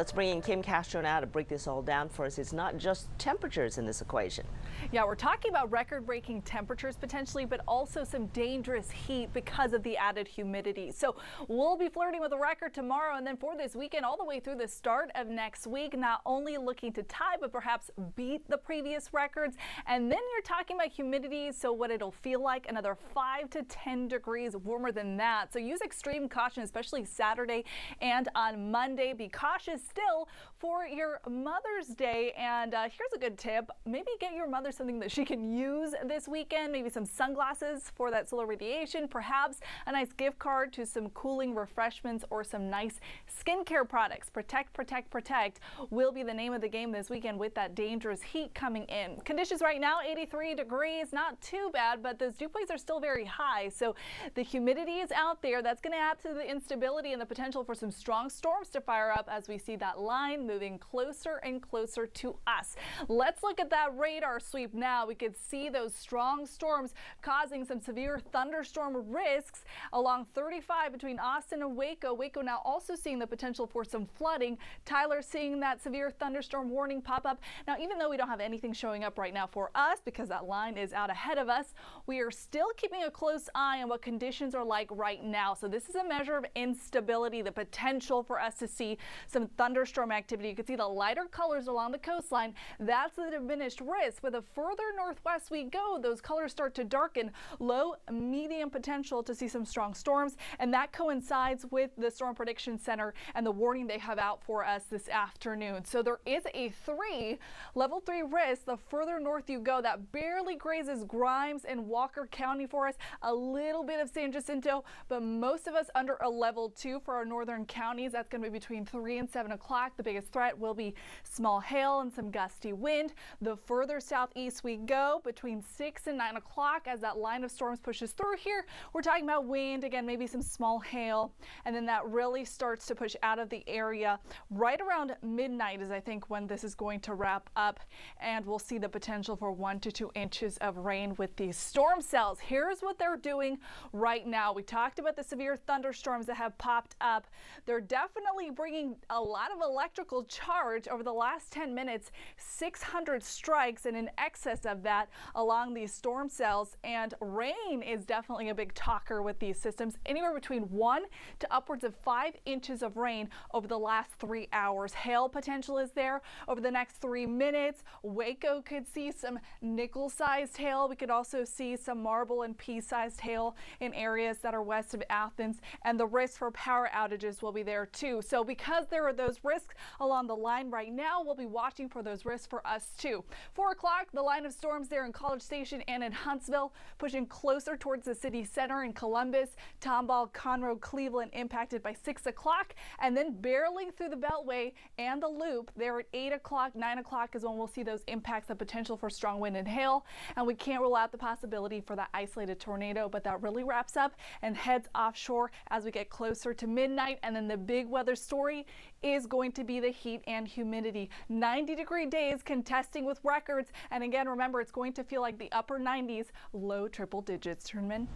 Let's bring in Kim Castro now to break this all down for us. It's not just temperatures in this equation. Yeah, we're talking about record-breaking temperatures potentially, but also some dangerous heat because of the added humidity. So we'll be flirting with a record tomorrow, and then for this weekend all the way through the start of next week, not only looking to tie, but perhaps beat the previous records. And then you're talking about humidity, so what it'll feel like another 5 to 10 degrees warmer than that. So use extreme caution, especially Saturday and on Monday. Be cautious still for your Mother's Day. And here's a good tip. Maybe get your mother something that she can use this weekend. Maybe some sunglasses for that solar radiation, perhaps a nice gift card to some cooling refreshments or some nice skincare products. Protect, protect, protect will be the name of the game this weekend with that dangerous heat coming in. Conditions right now, 83 degrees, not too bad, but those dew points are still very high. So the humidity is out there. That's going to add to the instability and the potential for some strong storms to fire up as we see that line moving closer and closer to us. Let's look at that radar sweep now. We could see those strong storms causing some severe thunderstorm risks along 35 between Austin and Waco. Waco now also seeing the potential for some flooding. Tyler seeing that severe thunderstorm warning pop up. Now, even though we don't have anything showing up right now for us because that line is out ahead of us, we are still keeping a close eye on what conditions are like right now. So this is a measure of instability, the potential for us to see some thunderstorm activity. You can see the lighter colors along the coastline. That's the diminished risk. But the further northwest we go, those colors start to darken. Low, medium potential to see some strong storms, and that coincides with the Storm Prediction Center and the warning they have out for us this afternoon. So there is a level 3 risk the further north you go. That barely grazes Grimes and Walker County for us. A little bit of San Jacinto, but most of us under a level 2 for our northern counties. That's going to be between 3 and 7 o'clock. The biggest threat will be small hail and some gusty wind. The further southeast we go, between 6 and 9 o'clock, as that line of storms pushes through here, we're talking about wind, again, maybe some small hail, and then that really starts to push out of the area right around midnight is, I think, when this is going to wrap up, and we'll see the potential for 1 to 2 inches of rain with these storm cells. Here's what they're doing right now. We talked about the severe thunderstorms that have popped up. They're definitely bringing a lot of electrical charge over the last 10 minutes, 600 strikes and in excess of that along these storm cells, and rain is definitely a big talker with these systems. Anywhere between 1 to upwards of 5 inches of rain over the last 3 hours. Hail potential is there over the next 3 minutes. Waco could see some nickel-sized hail. We could also see some marble and pea-sized hail in areas that are west of Athens, and the risk for power outages will be there too. So because there are those risks along the line right now, we'll be watching for those risks for us too. 4 o'clock, the line of storms there in College Station and in Huntsville, pushing closer towards the city center in Columbus, Tomball, Conroe, Cleveland impacted by 6 o'clock, and then barely through the Beltway and the Loop there at 8 o'clock, 9 o'clock is when we'll see those impacts, the potential for strong wind and hail, and we can't rule out the possibility for that isolated tornado, but that really wraps up and heads offshore as we get closer to midnight. And then the big weather story is going to be the heat and humidity. 90-degree days contesting with records, and again, remember, it's going to feel like the upper 90s, low triple digits. Turnman.